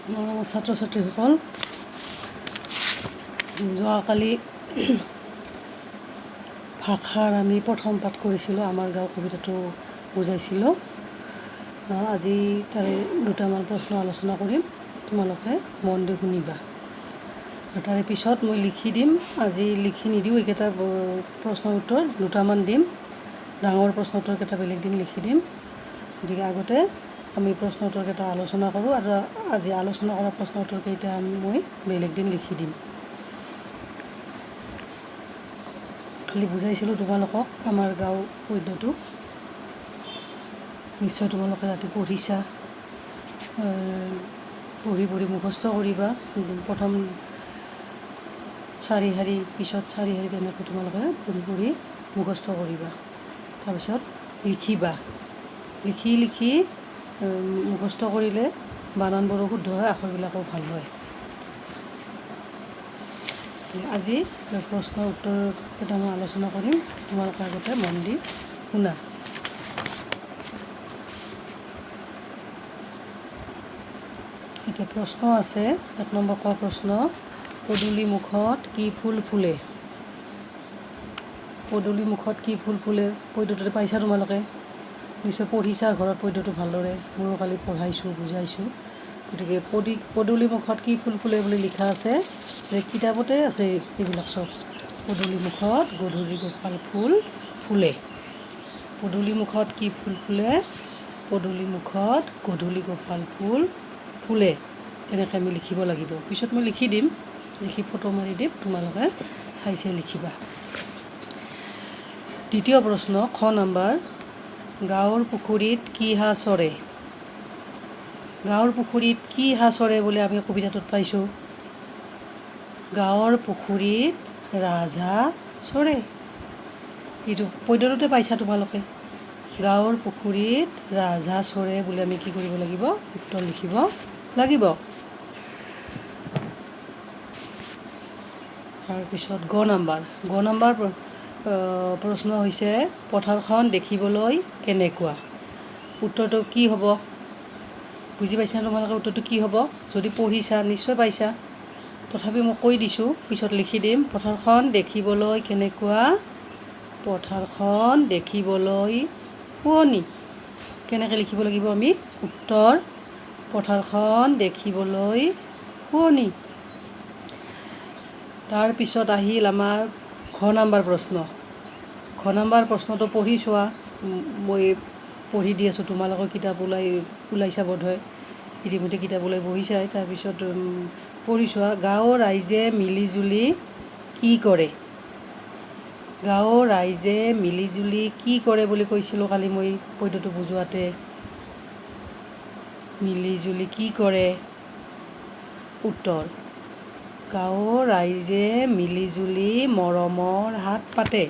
ছাত্ৰ ছাত্ৰীসকল, যোৱাকালি ভাষাৰ আমি প্ৰথম পাঠ কৰিছিলোঁ, আমাৰ গাঁও কবিতাটো বুজাইছিলোঁ। আজি তাৰে দুটামান প্ৰশ্ন আলোচনা কৰিম, তোমালোকে মন দি শুনিবা। তাৰে পিছত মই লিখি দিম। আজি লিখি নিদিওঁ, এইকেইটা প্ৰশ্নৰ উত্তৰ দুটামান দিম, ডাঙৰ প্ৰশ্ন উত্তৰকেইটা বেলেগ দিন লিখি দিম। গতিকে আগতে আমি প্ৰশ্ন উত্তৰকেইটা আলোচনা কৰোঁ, আৰু আজি আলোচনা কৰা প্ৰশ্ন উত্তৰকেইটা মই বেলেগ দিন লিখি দিম। খালি বুজাইছিলোঁ তোমালোকক আমাৰ গাঁও পদ্যটো, নিশ্চয় তোমালোকে ৰাতি পঢ়িছা, পঢ়ি মুখস্থ কৰিবা। প্ৰথম 4 শাৰী, পিছত 4 শাৰী, তেনেকৈ তোমালোকে পঢ়ি মুখস্থ কৰিবা। তাৰপিছত লিখিবা, লিখি মুখস্থ কৰিলে বানানবোৰো শুদ্ধ হয়, আখৰবিলাকো ভাল হয়। আজি প্ৰশ্নৰ উত্তৰ কেইটামান আলোচনা কৰিম, তোমালোকে আগতে মন দি শুনা। এতিয়া প্ৰশ্ন আছে, 1 নম্বৰ ক প্ৰশ্ন, পদূলি মুখত কি ফুল ফুলে? পদূলি মুখত কি ফুল ফুলে পদ্যটোতে পাইছা তোমালোকে, নিশ্চয় পঢ়িছা ঘৰত পদ্যটো ভালদৰে, ময়ো কালি পঢ়াইছোঁ, বুজাইছোঁ। গতিকে পদূলি মুখত কি ফুল ফুলে বুলি লিখা আছে, কিতাপতে আছে এইবিলাক চব। পদূলি মুখত গধূলি গোপাল ফুল ফুলে। পদূলি মুখত কি ফুল ফুলে? পদূলি মুখত গধূলি গোপাল ফুল ফুলে। তেনেকৈ আমি লিখিব লাগিব। পিছত মই লিখি দিম, লিখি ফটো মাৰি দিম, তোমালোকে চাই লিখিবা। দ্বিতীয় প্ৰশ্ন, খ নম্বৰ, গাঁৱৰ পুখুৰীত কি হাঁহ চৰে? গাঁৱৰ পুখুৰীত কি হাঁহ চৰে বুলি আমি কবিতাটোত পাইছোঁ? গাঁৱৰ পুখুৰীত ৰাজহাঁহ চৰে। এইটো পদ্যটোতে পাইছা তোমালোকে। গাঁৱৰ পুখুৰীত ৰাজহাঁহ চৰে বুলি আমি কি কৰিব লাগিব? উত্তৰ লিখিব লাগিব। তাৰপিছত গ নম্বৰ প্ৰশ্ন হৈছে, পথাৰখন দেখিবলৈ কেনেকুৱা? উত্তৰটো কি হ'ব? বুজি পাইছা তোমালোকে উত্তৰটো কি হ'ব? যদি পঢ়িছা নিশ্চয় পাইছা, তথাপি মই কৈ দিছোঁ, পিছত লিখি দিম। পথাৰখন দেখিবলৈ কেনেকুৱা? পথাৰখন দেখিবলৈ শুৱনি। কেনেকৈ লিখিব লাগিব আমি? উত্তৰ, পথাৰখন দেখিবলৈ শুৱনি। তাৰপিছত আহিল আমাৰ ঘ নম্বৰ প্ৰশ্ন। ঘ নম্বৰ প্ৰশ্নটো পঢ়ি চোৱা, মই পঢ়ি দি আছোঁ, তোমালোকৰ কিতাপ ওলাইছা বোধহয়, ইতিমধ্যে কিতাপ ওলাই বহিছাই। তাৰপিছত পঢ়ি চোৱা, গাঁৱৰ ৰাইজে মিলিজুলি কি কৰে? গাঁৱৰ ৰাইজে মিলিজুলি কি কৰে বুলি কৈছিলোঁ কালি মই পদ্যটো বুজোৱাতে। মিলিজুলি কি কৰে? উত্তৰ, গাঁৱৰ ৰাইজে মিলিজুলি মৰমৰ হাত পাতে।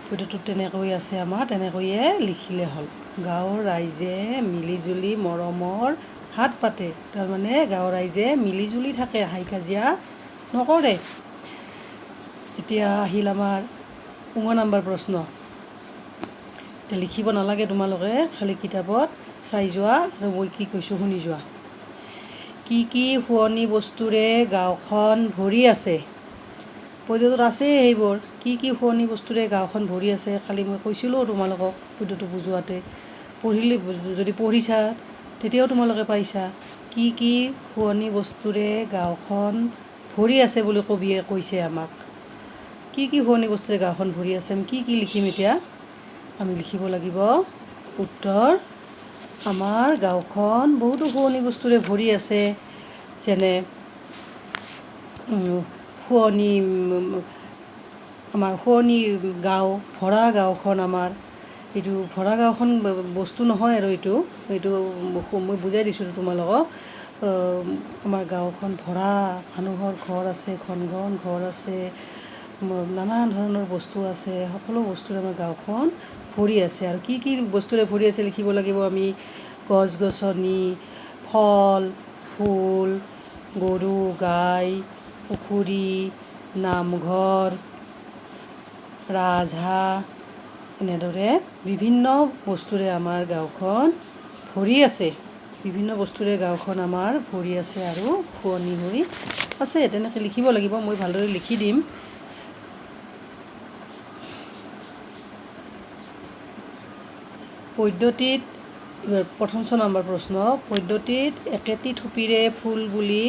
পদ্যটোত তেনেকৈ আছে আমাৰ, তেনেকৈয়ে লিখিলে হ'ল। গাঁৱৰ ৰাইজে মিলিজুলি মৰমৰ হাত পাতে, তাৰমানে গাঁৱৰ ৰাইজে মিলিজুলি থাকে, হাই কাজিয়া নকৰে। এতিয়া আহিল আমাৰ নম্বৰ প্ৰশ্ন। এতিয়া লিখিব নালাগে তোমালোকে, খালি কিতাপত চাই যোৱা আৰু মই কি কৈছোঁ শুনি যোৱা। কি কি শুৱনি বস্তুৰে গাঁওখন ভৰি আছে? পদ্যটোত আছে সেইবোৰ। কি কি শুৱনি বস্তুৰে গাঁওখন ভৰি আছে, কালি মই কৈছিলোঁ তোমালোকক পদ্যটো বুজোৱাতে। যদি পঢ়িছা তেতিয়াও তোমালোকে পাইছা। কি কি শুৱনি বস্তুৰে গাঁওখন ভৰি আছে বুলি কবিয়ে কৈছে আমাক। কি কি শুৱনি বস্তুৰে গাঁওখন ভৰি আছে, আমি কি লিখিম এতিয়া? আমি লিখিব লাগিব উত্তৰ, আমাৰ গাঁওখন বহুতো শুৱনি বস্তুৰে ভৰি আছে। যেনে আমাৰ শুৱনি গাঁও, ভৰা গাঁওখন আমাৰ। এইটো ভৰা গাঁওখন বস্তু নহয় আৰু এইটো মই বুজাই দিছোঁ তোমালোকক। আমাৰ গাঁওখন ভৰা, মানুহৰ ঘৰ আছে, ঘন ঘন ঘৰ আছে, নানান ধৰণৰ বস্তু আছে, সকলো বস্তুৰে আমাৰ গাঁওখন ভৰি আছে। আৰু কি কি বস্তুৰে ভৰি আছে লিখিব লাগিব আমি। গছ গছনি, ফল ফুল, গৰু গাই, পুখুৰী, নামঘৰ, ৰাজহাঁহ, এনেদৰে বিভিন্ন বস্তুৰে আমাৰ গাঁওখন ভৰি আছে। বিভিন্ন বস্তুৰে গাঁওখন আমাৰ ভৰি আছে আৰু শুৱনি হৈ আছে। তেনেকৈ লিখিব লাগিব, মই ভালদৰে লিখি দিম। পদ্ধতিত প্ৰথম 6 নম্বৰ প্ৰশ্ন, পদ্ধতিত একেটি থুপিৰে ফুল বুলি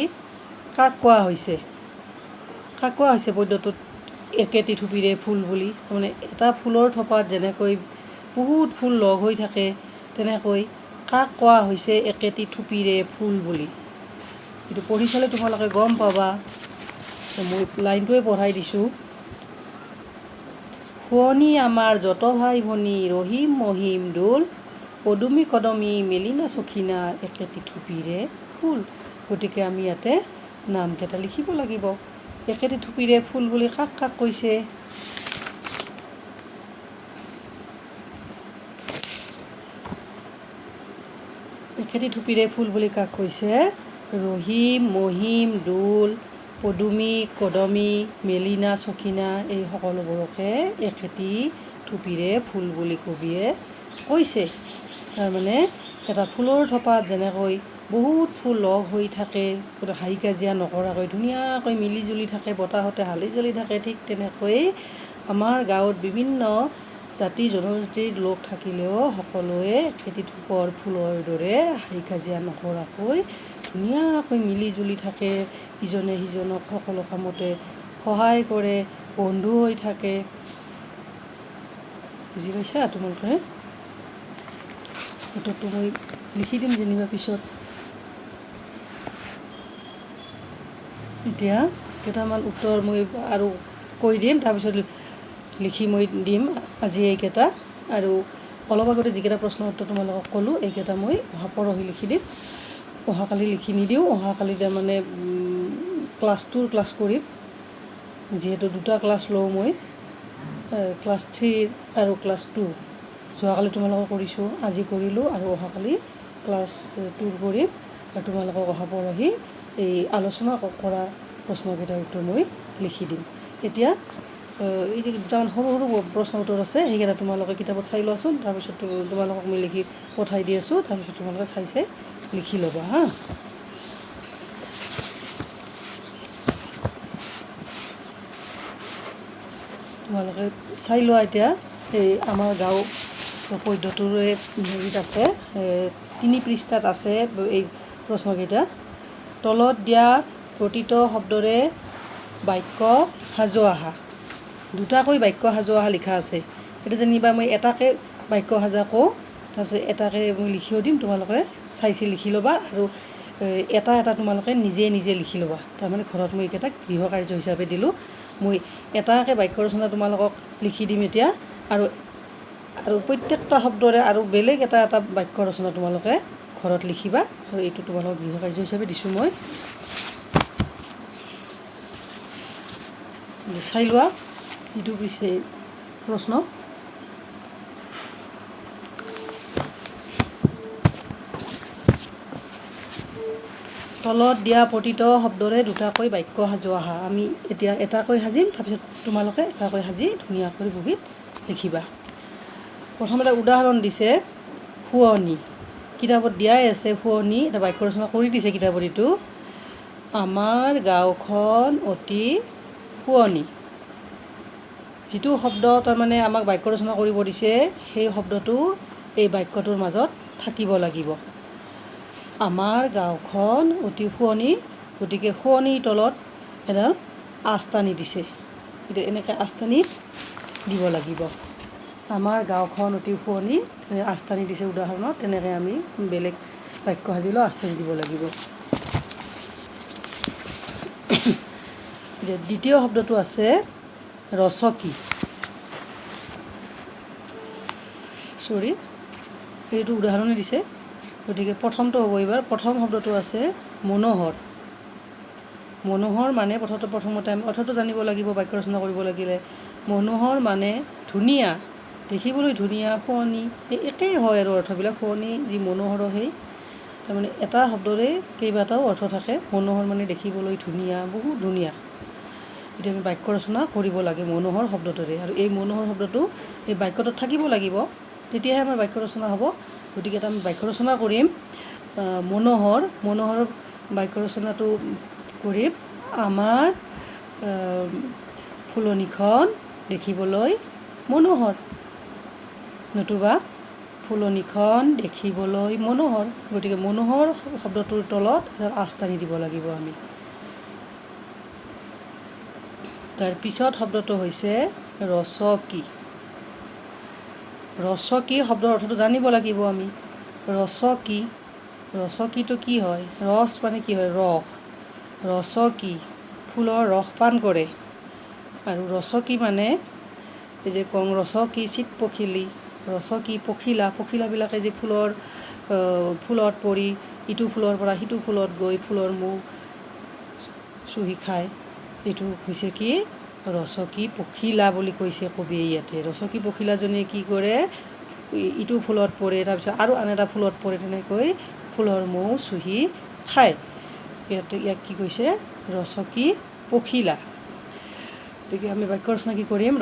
কাক কোৱা হৈছে? কাক কোৱা হৈছে পদ্যটোত একেটি থুপিৰে ফুল বুলি? তাৰমানে এটা ফুলৰ থোপাত যেনেকৈ বহুত ফুল লগ হৈ থাকে, তেনেকৈ কাক কোৱা হৈছে একেটি থুপিৰে ফুল বুলি? এইটো পঢ়ি চালে তোমালোকে গম পাবা। মই লাইনটোৱে পঢ়াই দিছোঁ। শুৱনি আমাৰ যত ভাই ভনী, ৰহিম মহিম দোল, পদুমী কদমী মেলিনা চখিনা, একেটি থুপিৰে ফুল। গতিকে আমি ইয়াতে নামকেইটা লিখিব লাগিব। একেটি থুপিৰে ফুল বুলি কাক কাক কৈছে? একেটি থুপিৰে ফুল বুলি কাক কৈছে? ৰহিম মহিম দোল, পদুমী কদমী মেলিনা চখিনা, এই সকলোবোৰকে একেটি থুপিৰে ফুল বুলি কবিয়ে কৈছে। তাৰমানে এটা ফুলৰ থোপাত যেনেকৈ বহুত ফুল লগ হৈ থাকে, হাই কাজিয়া নকৰাকৈ ধুনীয়াকৈ মিলি জুলি থাকে, বতাহতে হালি জলি থাকে, ঠিক তেনেকৈ আমাৰ গাঁৱত বিভিন্ন জাতি জনজাতিৰ লোক থাকিলেও সকলোৱে একেটি থোপৰ ফুলৰ দৰে হাই কাজিয়া নকৰাকৈ ধুনীয়াকৈ মিলি জুলি থাকে, ইজনে সিজনক সকলো কামতে সহায় কৰে, বন্ধু হৈ থাকে। বুজি পাইছা তোমালোকে? এইটোতো মই লিখি দিম যেনিবা পিছত। এতিয়া কেইটামান উত্তৰ মই আৰু কৈ দিম, তাৰপিছত লিখি মই দিম আজি এইকেইটা। আৰু অলপ আগতে যিকেইটা প্ৰশ্ন উত্তৰ তোমালোকক ক'লোঁ, এইকেইটা মই পৰহি লিখি দিম, অহাকালি লিখি নিদিওঁ। অহাকালি তাৰমানে ক্লাছ কৰিম, যিহেতু 2টা ক্লাছ লওঁ মই, ক্লাছ 3 আৰু ক্লাছ 2। যোৱাকালি তোমালোকক কৰিছোঁ, আজি কৰিলোঁ, আৰু অহাকালি ক্লাছ 2 কৰিম। আৰু তোমালোকক অহা পৰহি এই আলোচনা কৰা প্ৰশ্নকেইটাৰ উত্তৰ মই লিখি দিম। এতিয়া এই যে দুটামান সৰু সৰু প্ৰশ্ন উত্তৰ আছে, সেইকেইটা তোমালোকে কিতাপত চাই লোৱাচোন। তাৰপিছত তোমালোকক মই লিখি পঠাই দি আছোঁ, তাৰপিছত তোমালোকে চাই লিখি ল'বা হা। তোমালোকে চাই লোৱা এতিয়া। এই আমাৰ গাঁও পদ্ধতিৰে হেৰিত আছে, 3 পৃষ্ঠাত আছে এই প্ৰশ্নকেইটা। তলত দিয়া প্ৰতিটো শব্দৰে বাক্য সাজু আহা। 2টাকৈ বাক্য সাজু আহা লিখা আছে। এতিয়া যেনিবা মই এটাকে বাক্য সাজা কওঁ, তাৰপিছত এটাকে মই লিখিও দিম, তোমালোকে চাই লিখি ল'বা। আৰু এটা এটা তোমালোকে নিজে নিজে লিখি ল'বা। তাৰমানে ঘৰত মই এইকেইটা গৃহ কাৰ্য হিচাপে দিলোঁ। মই এটাকে বাক্য ৰচনা তোমালোকক লিখি দিম এতিয়া, আৰু প্ৰত্যেকটা শব্দৰে আৰু বেলেগ এটা এটা বাক্য ৰচনা তোমালোকে ঘৰত লিখিবা। আৰু এইটো তোমালোকক গৃহ কাৰ্য হিচাপে দিছোঁ মই। চাই লোৱা এইটো পিছে প্ৰশ্ন। তলত দিয়া প্ৰতিটো শব্দৰে 2টাকৈ বাক্য সাজু আহা। আমি এতিয়া এটাকৈ সাজিম, তাৰপিছত তোমালোকে এটাকৈ সাজি ধুনীয়াকৈ বহীত লিখিবা। প্ৰথম এটা উদাহৰণ দিছে, শুৱনি। কিতাপত দিয়াই আছে শুৱনি, এটা বাক্য ৰচনা কৰি দিছে কিতাপত। এইটো আমাৰ গাঁওখন অতি শুৱনি। যিটো শব্দ তাৰমানে আমাক বাক্য ৰচনা কৰিব দিছে, সেই শব্দটো এই বাক্যটোৰ মাজত থাকিব লাগিব। আমাৰ গাঁওখন অতি শুৱনি, গতিকে শুৱনিৰ তলত এডাল আস্তানি দিছে। এতিয়া এনেকৈ আস্তানি দিব লাগিব। আমাৰ গাঁওখন অতি শুৱনি, আস্তানি দিছে উদাহৰণত। তেনেকৈ আমি বেলেগ বাক্য সাজিলেও আস্তানি দিব লাগিব। দ্বিতীয় শব্দটো আছে ৰচকী। এইটো উদাহৰণে দিছে, গতিকে প্ৰথমটো হ'ব এইবাৰ। প্ৰথম শব্দটো আছে মনোহৰ। মনোহৰ মানে প্ৰথমতে আমি অৰ্থটো জানিব লাগিব বাক্য ৰচনা কৰিব লাগিলে। মনোহৰ মানে ধুনীয়া, দেখিবলৈ ধুনীয়া, শুৱনি, এই একেই হয় আৰু অৰ্থবিলাক। শুৱনি যি মনোহৰো সেই, তাৰমানে এটা শব্দৰে কেইবাটাও অৰ্থ থাকে। মনোহৰ মানে দেখিবলৈ ধুনীয়া, বহুত ধুনীয়া। এতিয়া আমি বাক্য ৰচনা কৰিব লাগে মনোহৰ শব্দটোৰে, আৰু এই মনোহৰ শব্দটো এই বাক্যটোত থাকিব লাগিব, তেতিয়াহে আমাৰ বাক্য ৰচনা হ'ব। গতিকে এটা আমি বাক্য ৰচনা কৰিম। মনোহৰ বাক্য ৰচনাটো কৰিম। আমাৰ ফুলনিখন দেখিবলৈ মনোহৰ, নতুবা ফুলনিখন দেখিবলৈ মনোহৰ। গতিকে মনোহৰ শব্দটোৰ তলত এটা আস্থানি দিব লাগিব আমি। তাৰপিছত শব্দটো হৈছে ৰচকী। ৰচকী শব্দৰ অৰ্থটো জানিব লাগিব আমি। ৰচকীটো কি হয়? ৰচ মানে কি হয়? ৰস। ৰচকী ফুলৰ ৰস পান কৰে। আৰু ৰচকী মানে এই যে কওঁ ৰচকী চিত পখিলী, ৰচকী পখিলাবিলাকে যে ফুলত পৰি ইটো ফুলৰ পৰা সিটো ফুলত গৈ ফুলৰ মৌ চুহি খায়, এইটো হৈছে কি? ৰচকী পখিলা বুলি কৈছে কবিয়ে ইয়াতে। ৰচকী পখিলাজনীয়ে কি কৰে? ইটো ফুলত পৰে, তাৰপিছত আৰু আন এটা ফুলত পৰে, তেনেকৈ ফুলৰ মৌ চুহি খায়। ইয়াক কি কৈছে? ৰচকী পখিলা। গতিকে আমি বাক্য ৰচনা কি কৰিম?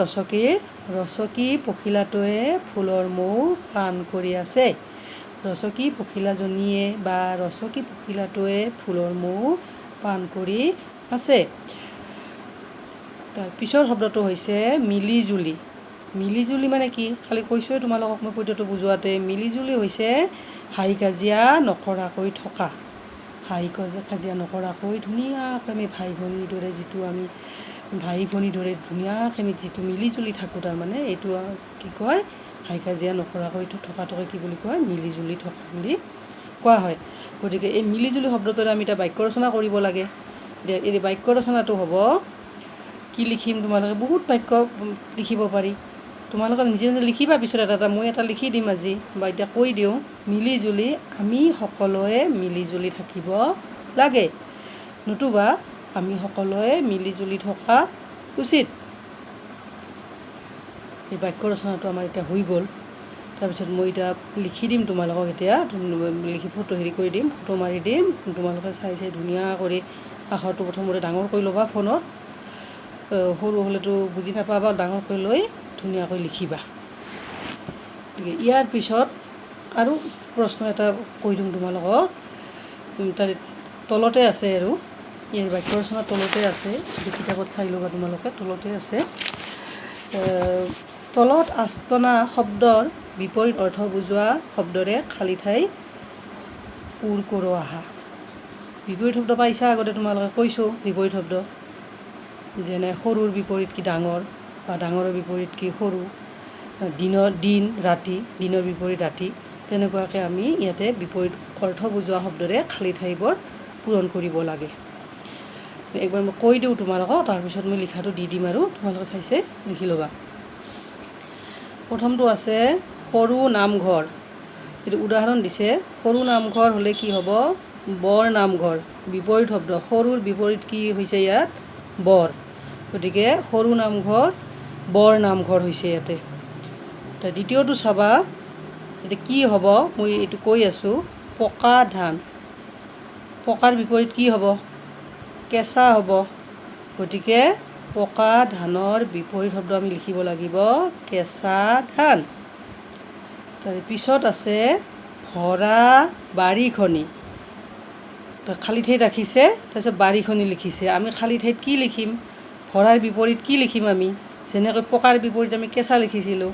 ৰচকী পখিলাটোৱে ফুলৰ মৌ পান কৰি আছে। ৰচকী পখিলাজনীয়ে বা ৰচকী পখিলাটোৱে ফুলৰ মৌ পান কৰি আছে। তাৰ পিছৰ শব্দটো হৈছে মিলিজুলি। মিলিজুলি মানে কি? খালি কৈছোঁৱে তোমালোকক মই পদ্যটো বুজোৱাতে। মিলিজুলি হৈছে হাই কাজিয়া নকৰাকৈ থকা। হাই কাজিয়া নকৰাকৈ ধুনীয়াকৈ আমি ভাই ভনীৰ দৰে ধুনীয়াকৈ আমি যিটো মিলিজুলি থাকোঁ, তাৰমানে এইটো কি কয়? হাই কাজিয়া নকৰাকৈ থকাটোকে কি বুলি কয়? মিলিজুলি থকা বুলি কোৱা হয়। গতিকে এই মিলিজুলি শব্দটোৰে আমি এটা বাক্য ৰচনা কৰিব লাগে। এই বাক্য ৰচনাটো হ'ব, কি লিখিম? তোমালোকে বহুত বাক্য লিখিব পাৰি। তোমালোকে নিজে নিজে লিখিবা পিছত এটা মই এটা লিখি দিম আজি, বা এতিয়া কৈ দিওঁ। মিলিজুলি, আমি সকলোৱে মিলিজুলি থাকিব লাগে, নতুবা আমি সকলোৱে মিলিজুলি থকা উচিত। এই বাক্য ৰচনাটো আমাৰ এতিয়া হৈ গ'ল। তাৰপিছত মই এতিয়া লিখি দিম তোমালোকক। এতিয়া লিখি ফটো কৰি দিম, ফটো মাৰি দিম। তোমালোকে চাই ধুনীয়া কৰি আখৰটো প্ৰথমতে ডাঙৰ কৰি ল'বা ফোনত। সৰু হ'লেতো বুজি নাপাবা, ডাঙৰ কৰি লৈ ধুনীয়াকৈ লিখিবা। গতিকে ইয়াৰ পিছত আৰু প্ৰশ্ন এটা কৈ দিওঁ তোমালোকক। তাৰ তলতে আছে আৰু ইয়াৰ বাক্য ৰচনাৰ তলতে আছে, কিতাপত চাই ল'বা তোমালোকে, তলতে আছে। তলত আস্তানা শব্দৰ বিপৰীত অৰ্থ বুজোৱা শব্দৰে খালী ঠাই পূৰ কৰোঁ আহা। বিপৰীত শব্দ পাইছা আগতে, তোমালোকে কৈছোঁ বিপৰীত শব্দ। যেনে সৰুৰ বিপৰীত কি? ডাঙৰ, বা ডাঙৰৰ বিপৰীত কি? সৰু। দিন ৰাতি, দিনৰ বিপৰীত ৰাতি। তেনেকুৱাকৈ আমি ইয়াতে বিপৰীত অৰ্থ বুজোৱা শব্দৰে খালী ঠাইবোৰ পূৰণ কৰিব লাগে। একবাৰ মই কৈ দিওঁ তোমালোকক, তাৰপিছত মই লিখাটো দি দিম আৰু তোমালোকে চাই লিখি ল'বা। প্ৰথমটো আছে সৰু নামঘৰ। এইটো উদাহৰণ দিছে। সৰু নামঘৰ হ'লে কি হ'ব? বৰ নামঘৰ। বিপৰীত শব্দ, সৰুৰ বিপৰীত কি হৈছে ইয়াত? বৰ। গতিকে সৰু নামঘৰ, বৰ নামঘৰ হৈছে ইয়াতে। দ্বিতীয়টো চাবা, এতিয়া কি হ'ব? মই এইটো কৈ আছোঁ। পকা ধান। পকাৰ বিপৰীত কি হ'ব? কেঁচা হ'ব। গতিকে পকা ধানৰ বিপৰীত শব্দ আমি লিখিব লাগিব কেঁচা ধান। তাৰপিছত আছে ভৰা বাৰীখনি। খালী ঠাইত ৰাখিছে, তাৰপিছত বাৰীখনি লিখিছে। আমি খালী ঠাইত কি লিখিম? ভৰাৰ বিপৰীত কি লিখিম আমি? যেনেকৈ পকাৰ বিপৰীত আমি কেঁচা লিখিছিলোঁ,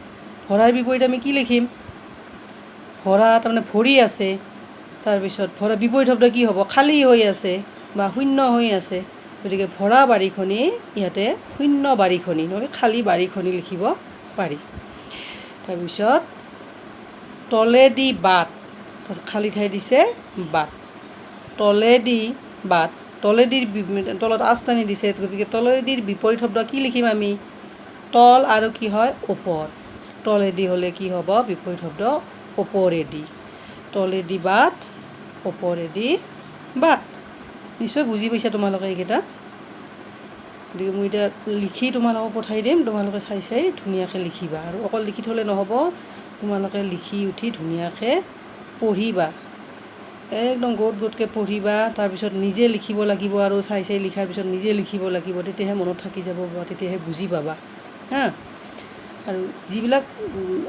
ভৰাৰ বিপৰীত আমি কি লিখিম? ভৰা তাৰমানে ভৰি আছে। তাৰপিছত ভৰা বিপৰীত শব্দ কি হ'ব? খালী হৈ আছে বা শূন্য হৈ আছে। গতিকে ভৰা বাৰীখনি, ইয়াতে শূন্য বাৰীখনি, নহ'লে খালী বাৰীখনি লিখিব পাৰি। তাৰপিছত তলেদি বাট, তাৰপিছত খালী ঠাই দিছে বাট। তলেদি বাট, তলেদিৰ তলত আস্তানি দিছে। গতিকে তলেদিৰ বিপৰীত শব্দ কি লিখিম আমি? তল আৰু কি হয়? ওপৰ। তলেদি হ'লে কি হ'ব? বিপৰীত শব্দ ওপৰেদি। তলেদি বাট, ওপৰেদি বাট। নিশ্চয় বুজি পাইছা তোমালোকে এইকেইটা। গতিকে মই এতিয়া লিখি তোমালোকক পঠাই দিম, তোমালোকে চাই ধুনীয়াকৈ লিখিবা। আৰু অকল লিখি থ'লে নহ'ব, তোমালোকে লিখি উঠি ধুনীয়াকৈ পঢ়িবা। একদম গোটকৈ পঢ়িবা। তাৰপিছত নিজে লিখিব লাগিব, আৰু চাই লিখাৰ পিছত নিজে লিখিব লাগিব। তেতিয়াহে মনত থাকি যাব, বা তেতিয়াহে বুজি পাবা। হা, আৰু যিবিলাক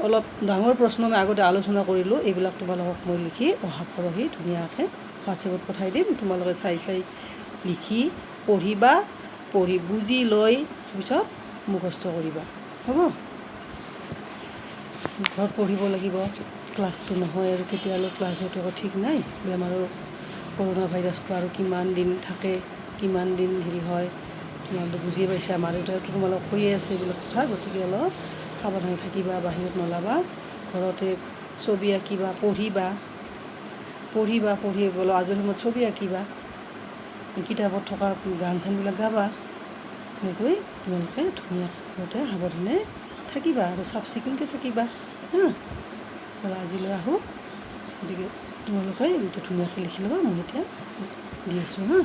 অলপ ডাঙৰ প্ৰশ্ন মই আগতে আলোচনা কৰিলোঁ এইবিলাক তোমালোকক মই লিখি অহা পৰহি ধুনীয়াকৈ হোৱাটছএপত পঠাই দিম। তোমালোকে চাই লিখি পঢ়িবা, পঢ়ি বুজি লৈ তাৰপিছত মুখস্থ কৰিবা, হ'ব? ঘৰত পঢ়িব লাগিব, ক্লাছটো নহয় আৰু কেতিয়ালৈ ক্লাছ হৈ থকা ঠিক নাই। বেমাৰৰ কৰোণা ভাইৰাছটো আৰু কিমান দিন থাকে, কিমান দিন হেৰি হয় তোমালোকে বুজি পাইছা। মা দেউতাইতো তোমালোকক কৈয়ে আছে এইবিলাক কথা। গতিকে অলপ সাৱধানে থাকিবা, বাহিৰত নলাবা, ঘৰতে ছবি আঁকিবা, পঢ়ি বোলো আজৰি সময়ত ছবি আঁকিবা, কিতাপত থকা গান চানবিলাক গাবা। এনেকৈ তোমালোকে ধুনীয়াকৈ ঘৰতে সাৱধানে থাকিবা আৰু চাফ চিকুণকৈ থাকিবা, হা? আৰু আজিলৈ আহোঁ। গতিকে তোমালোকে এইটো ধুনীয়াকৈ লিখি ল'বা, মই এতিয়া দি আছোঁ, হা?